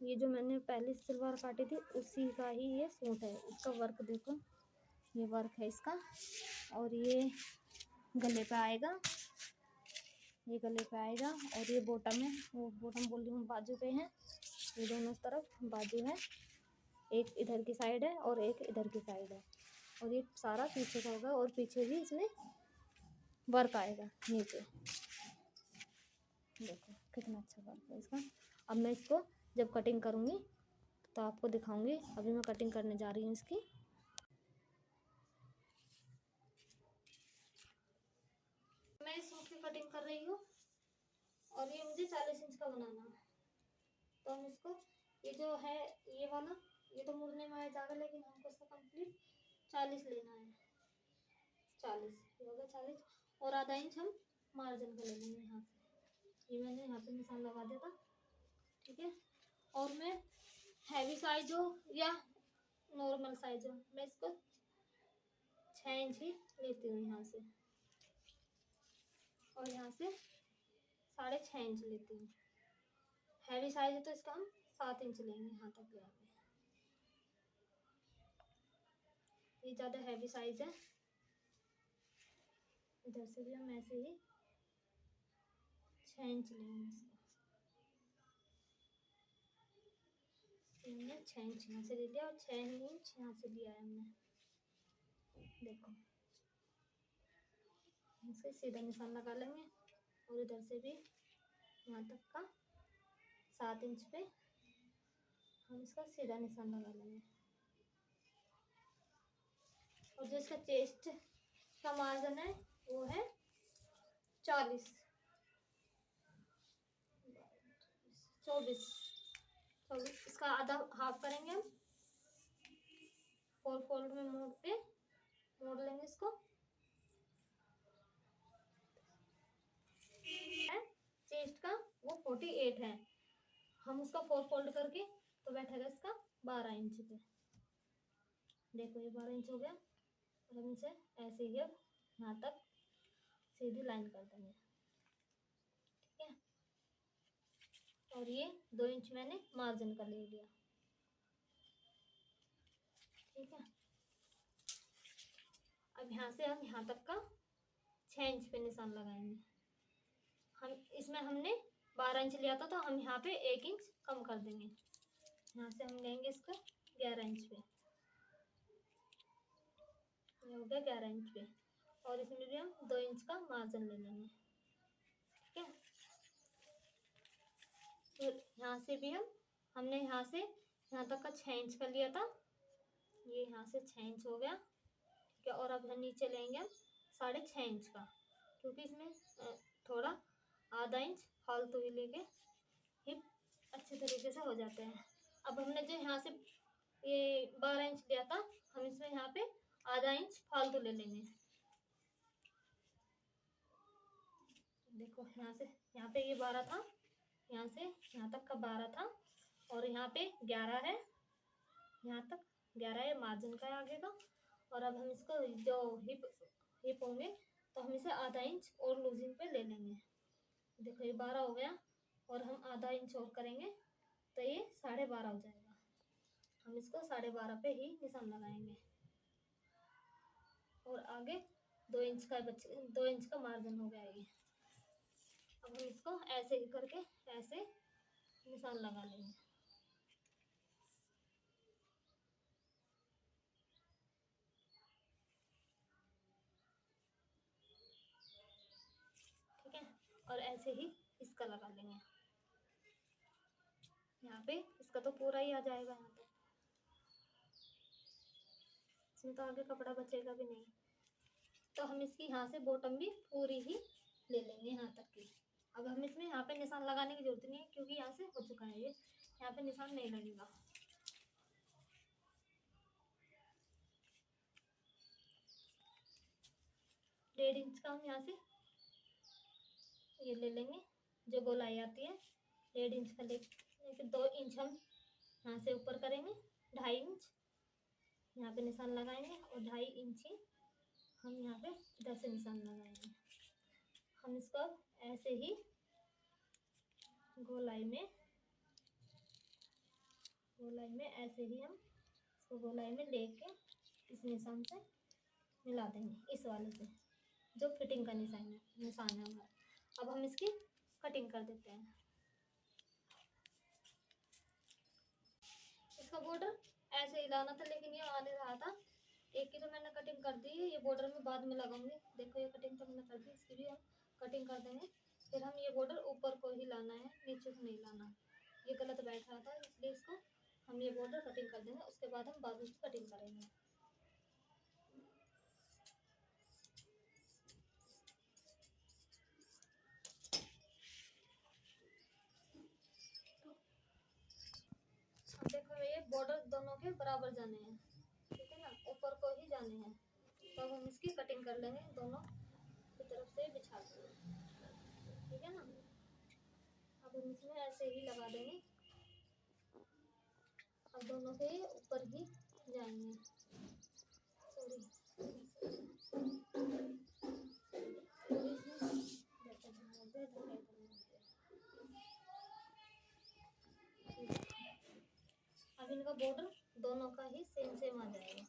ये जो मैंने पहले सलवार काटी थी उसी का ही ये सूट है। इसका वर्क देखो, ये वर्क है इसका। और ये गले पे आएगा, ये गले पे आएगा। और ये बॉटम है, वो बॉटम बोल रही हूँ, बाजू पे है। ये दोनों तरफ बाजू है, एक इधर की साइड है और एक इधर की साइड है। और ये सारा पीछे का होगा और पीछे भी इसमें वर्क आएगा नीचे। देखो कितना अच्छा वर्क है इसका। अब मैं इसको जब कटिंग करूँगी तो आपको दिखाऊंगी। अभी मैं कटिंग करने जा रही हूँ इसकी। मैं इस सूट की कटिंग कर रही हूँ और ये मुझे 40 इंच का बनाना है। तो हम इसको, ये जो है ये वाला, ये तो मुड़ने में आ जाएगा, लेकिन हमको इसका कंप्लीट 40 लेना है। 40 ये होगा 40। और आधा इंच हम मार्जिन का ले लेंगे यहाँ से। ये मैंने यहाँ पे निशान लगा दिया था, ठीक है। और मैं हैवी साइज हो या नॉर्मल साइज हो, मैं इसको 6 इंच ही लेती हूँ यहाँ से। और यहाँ से 6.5 इंच लेती हूँ। हैवी साइज है तो इसका हम 7 इंच लेंगे यहाँ तक लेंगे। ये ज़्यादा हैवी साइज है। इधर से भी हम ऐसे ही 6 इंच लेंगे इसको। 6 इंच यहाँ से ले लिया और 6 इंच यहाँ से लिया है हमने। देखो इसे सीधा निशान लगा लेंगे और इधर से भी यहाँ तक का 7 इंच पे हम इसका सीधा निशान लगा लेंगे। और जो इसका चेस्ट का मार्जिन है वो है 40, 24। इसका आधा हाफ करेंगे हम, 4 फोल्ड में मोड़ लेंगे इसको। चेस्ट का वो 48 है, हम उसका 4 फोल्ड करके तो बैठेगा इसका 12 इंच पे। देखो ये 12 इंच हो गया। और हम इसे ऐसे ही अब यहाँ तक सीधी लाइन कर देंगे, ठीक है। और ये 2 इंच मैंने मार्जिन का ले लिया, ठीक है। अब यहाँ से हम यहाँ तक का 6 इंच पे निशान लगाएंगे। हम इसमें हमने 12 इंच लिया था तो हम यहाँ पे 1 इंच कम कर देंगे। यहाँ से हम लेंगे इसको 11 इंच पे, ये हो गया 11 इंच पे। और इसमें भी हम 2 इंच का मार्जिन ले लेंगे, ठीक है। फिर यहाँ से भी हमने यहाँ से यहाँ तक का 6 इंच का लिया था, ये यहाँ से 6 इंच हो गया, ठीक है। और अब नीचे लेंगे हम 6.5 इंच का, क्योंकि इसमें थोड़ा आधा इंच फालतू ही लेके हिप अच्छे तरीके से हो जाते हैं। अब हमने जो यहाँ से ये 12 इंच लिया था, हम इसमें यहाँ पे आधा इंच फालतू ले लेंगे। देखो यहाँ से यहाँ पे ये 12 था, यहाँ से यहाँ तक का 12 था और यहाँ पे 11 है, यहाँ तक 11 है, मार्जिन का है आगे का। और अब हम इसको जो हिप होंगे तो हम इसे आधा इंच और लूजिंग पे ले लेंगे। देखो ये 12 हो गया और हम आधा इंच और करेंगे तो ये 12.5 हो जाएगा। हम इसको 12.5 पे ही निशान लगाएंगे। और आगे 2 इंच का 2 इंच का मार्जिन हो गया ये। अब हम इसको ऐसे ही करके ऐसे निशान लगा लेंगे, ठीक है। और ऐसे ही इसका लगा लेंगे, यहाँ पे इसका तो पूरा ही आ जाएगा। यहाँ पे इसमें तो आगे कपड़ा बचेगा भी नहीं। तो हम इसकी यहाँ से बॉटम भी पूरी ही ले लेंगे यहाँ तक की। अब हम इसमें यहाँ पे निशान लगाने की जरूरत नहीं है, क्योंकि यहाँ से हो चुका है ये, यहाँ पे निशान नहीं लगेगा। डेढ़ इंच का हम यहाँ से ये ले लेंगे, जो गोलाई आती है 1.5 इंच का लेके 2 इंच हम यहाँ से ऊपर करेंगे, 2.5 इंच यहाँ पे निशान लगाएंगे और 2.5 इंच ही हम यहाँ पे इधर से निशान लगाएंगे। हम इसको ऐसे ही गोलाई में गोलाई में ऐसे ही हम इसको गोलाई में लेके इस निशान से मिला देंगे, इस वाले से जो फिटिंग का निशान है हमारा। अब हम इसकी कटिंग कर देते हैं। इसका बॉर्डर ऐसे ही लाना था, लेकिन ये आ नहीं रहा था। एक की तो मैंने कटिंग कर दी है, ये बॉर्डर में बाद में लगाऊंगी। देखो ये कटिंग तो मैंने कर दी, इसकी भी हम कटिंग कर देंगे। फिर हम ये बॉर्डर ऊपर को ही लाना है, नीचे को नहीं लाना। ये गलत बैठ रहा था, इसलिए इसको हम ये बॉर्डर कटिंग कर देंगे, उसके बाद हम बाजू की कटिंग करेंगे। अब देखो ये बॉर्डर दोनों के बराबर जाने हैं, ठीक है ना, ऊपर को ही जाने हैं। तो अब हम इसकी कटिंग कर लेंगे, दोनों की तरफ से बिछा देंगे, ठीक है ना। अब हम इसमें ऐसे ही लगा देंगे। अब दोनों के ऊपर ही जाएंगे। सॉरी अब इनका बॉर्डर दोनों का ही सेम सेम आ जाएगा,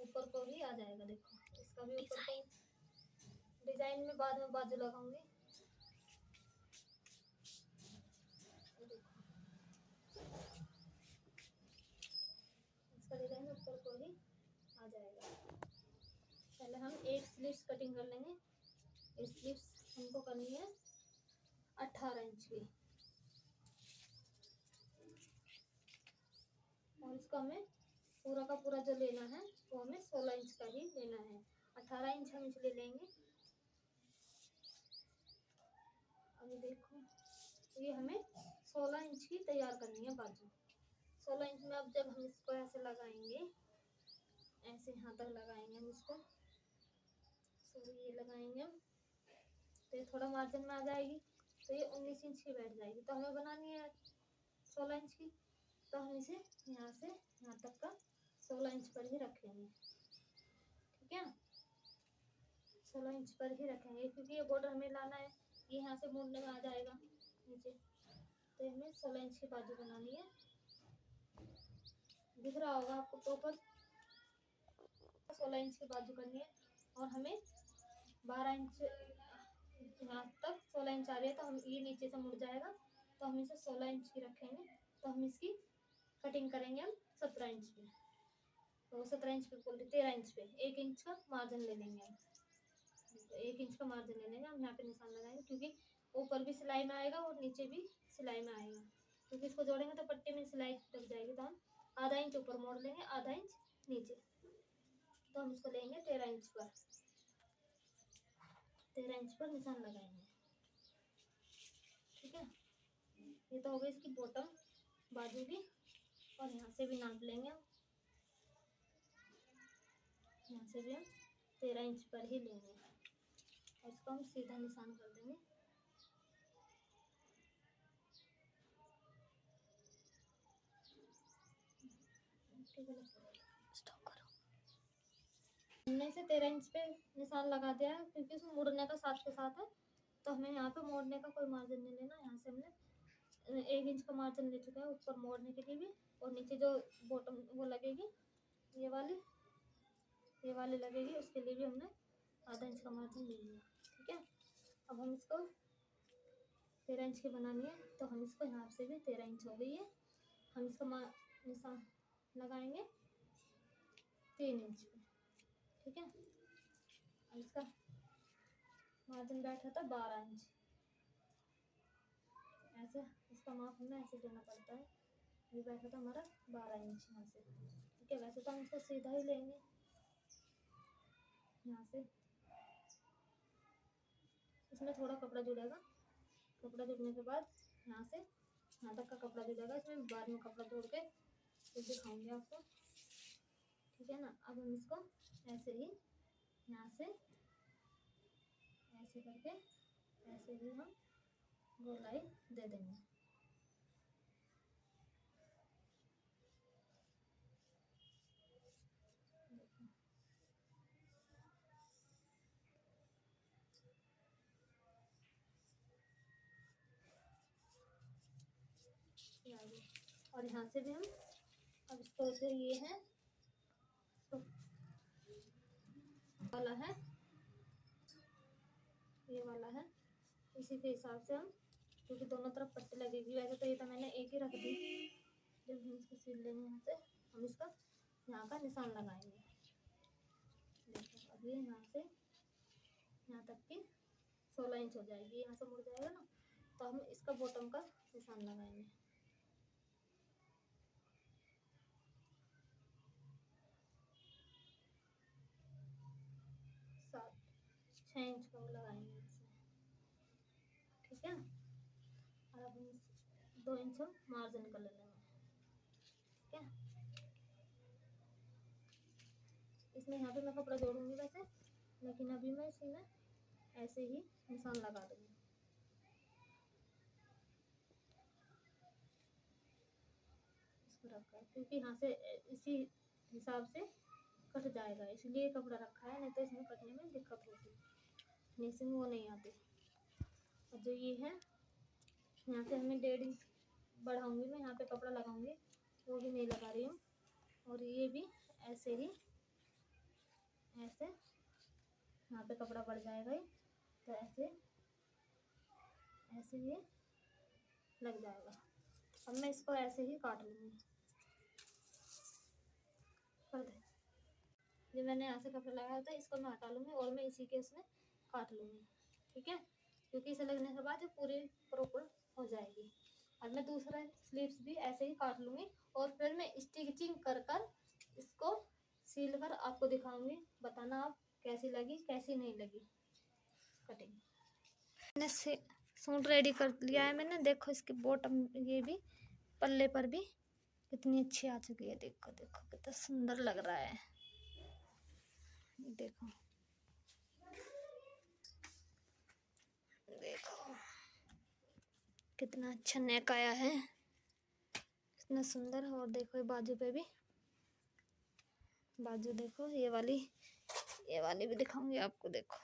ऊपर को ही आ जाएगा। देखो इसका भी ऊपर को डिजाइन में बाद में बाजू लगाऊंगी। इसका डिजाइन ऊपर को ही आ जाएगा। पहले हम एक स्लीव्स कटिंग कर लेंगे। इस स्लीव्स हमको करनी है 18 इंच की, और इसको हमें पूरा का पूरा जो लेना है वो हमें 16 इंच का ही लेना है। 18 इंच हम इसलिए लेंगे। अभी देखो ये हमें 16 इंच की तैयार करनी है बाजू। 16 इंच में अब जब हम इसको ऐसे लगाएंगे, ऐसे यहाँ तक लगाएंगे हम इसको, तो ये लगाएंगे हम, तो ये थोड़ा मार्जिन में आ जाएगी, तो ये 19 इंच की बैठ जाएगी। तो हमें बनानी है 16 इंच की, तो हम इसे यहाँ से यहाँ तक का 16 इंच पर ही रखेंगे, ठीक है। 16 इंच पर ही रखेंगे, क्योंकि ये बॉर्डर हमें लाना है, ये यहाँ से मुड़ने में आ जाएगा नीचे, तो हमें 16 इंच की बाजू बनानी है। दिख रहा होगा आपको प्रॉपर 16 इंच की बाजू करनी है। और हमें 12 इंच यहाँ तक 16 इंच आ रही है, तो हम ये नीचे से मुड़ जाएगा, तो हम इसे 16 इंच की रखेंगे। तो हम इसकी कटिंग करेंगे हम 17 इंच पे, तो 17 इंच पे बोल 13 इंच पे 1 इंच का मार्जिन ले लेंगे हम। तो 1 इंच का मार्जिन ले लेंगे हम, यहाँ पे निशान लगाएंगे, क्योंकि ऊपर भी सिलाई में आएगा और नीचे भी सिलाई में आएगा, क्योंकि इसको जोड़ेंगे तो पट्टी में सिलाई लग जाएगी। तो हम आधा इंच ऊपर मोड़ लेंगे, आधा इंच नीचे, तो हम इसको लेंगे 13 इंच पर। 13 इंच पर निशान लगाएंगे, ठीक है। ये तो हो गई इसकी बॉटम बाजू की, और यहाँ से भी नाप लेंगे हम, यहाँ से भी हम 13 इंच पर ही लेंगे, और इसको हम सीधा निशान कर देंगे। हमने इसे 13 इंच पे निशान लगा दिया है, क्योंकि इसमें मुड़ने का साथ के साथ है, तो हमें यहाँ पे मोड़ने का कोई मार्जिन नहीं लेना। यहाँ से हमने 1 इंच का मार्जिन ले चुका है ऊपर मोड़ने के लिए भी, और नीचे जो बॉटम वो लगेगी ये वाली लगेगी, उसके लिए भी हमने आधा इंच का मार्जिन ले लिया, ठीक है। अब हम इसको 13 इंच की बनानी है, तो हम इसको यहाँ से भी 13 इंच हो गई है। हम इसका निशान लगाएंगे 3 इंच पे, ठीक है। अब इसका मार्जिन बैठा था 12 इंच, ऐसे इसका माप हमें ऐसे देना पड़ता है। ये बैठा था हमारा 12 इंच यहाँ से, ठीक है। वैसे तो हम इसको सीधा ही लेंगे, यहाँ से इसमें थोड़ा कपड़ा जुड़ेगा, कपड़ा जुड़ने के बाद यहाँ से यहाँ तक का कपड़ा जुड़ेगा, इसमें बाद में कपड़ा जोड़ के फिर दिखाऊंगी आपको, ठीक है ना। अब हम इसको ऐसे ही यहाँ से ऐसे करके ऐसे ही हम गोलाई दे देंगे। और यहाँ से भी हम अब इसको फिर ये है वाला है, ये वाला है, इसी के हिसाब से हम, क्योंकि दोनों तरफ पट्टी लगेगी। वैसे तो ये तो मैंने एक ही रख दी, जब हम इसको सिल लेंगे यहाँ से हम इसका यहाँ का निशान लगाएंगे। देखो अब ये यहाँ से यहाँ तक की 16 इंच हो जाएगी, यहाँ से मुड़ जाएगा ना, तो हम इसका बॉटम का निशान लगाएंगे। सात 6 इंच का लगाएंगे इसमें, ठीक है। और अब हम 2 इंच हम मार्जिन का ले लेंगे, ठीक है। इसमें यहाँ पे मैं कपड़ा जोड़ूंगी वैसे, लेकिन अभी मैं इसमें ऐसे ही निशान लगा दूंगी। इसको रखकर, क्योंकि यहाँ से इसी हिसाब से कट जाएगा, इसलिए कपड़ा रखा है, नहीं तो इसमें कटने में दिक्कत होती, फिनिशिंग वो नहीं आती। और जो ये है यहाँ से हमें 1.5 इंच बढ़ाऊंगी मैं, यहाँ पे कपड़ा लगाऊंगी, वो भी नहीं लगा रही हूँ। और ये भी ऐसे ही, ऐसे यहाँ पे कपड़ा बढ़ जाएगा ही, तो ऐसे ऐसे ये लग जाएगा। अब मैं इसको ऐसे ही काट लूँगी, कर दे। जो मैंने यहाँ से कपड़ा लगाया था इसको मैं हटा लूँगी और मैं इसी के उसमें काट लूँगी, ठीक है। क्योंकि इसे लगने के बाद ये पूरी प्रॉपर हो जाएगी। और मैं दूसरा स्लीव्स भी ऐसे ही काट लूँगी और फिर मैं स्टिचिंग कर कर इसको सील कर आपको दिखाऊंगी, बताना आप कैसी लगी कैसी नहीं लगी कटिंग। मैंने सूट रेडी कर लिया है मैंने, देखो इसकी बॉटम ये भी पल्ले पर भी कितनी अच्छी आ चुकी है, देखो देखो कितना सुंदर लग रहा है, देखो देखो कितना अच्छा नेक आया है, कितना सुंदर। और देखो बाजू पे भी, बाजू देखो ये वाली भी दिखाऊंगी आपको, देखो।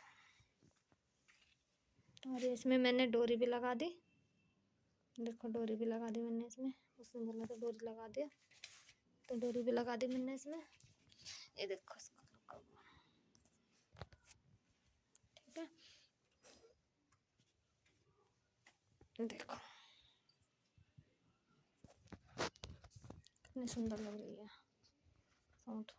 और इसमें मैंने डोरी भी लगा दी, देखो डोरी भी लगा दी मैंने इसमें, उसने बोला तो डोरी लगा दिया, तो डोरी भी लगा दी मैंने इसमें, ये देखो इसका लुक, ठीक है। देखो कितनी सुंदर लग रही है सूट।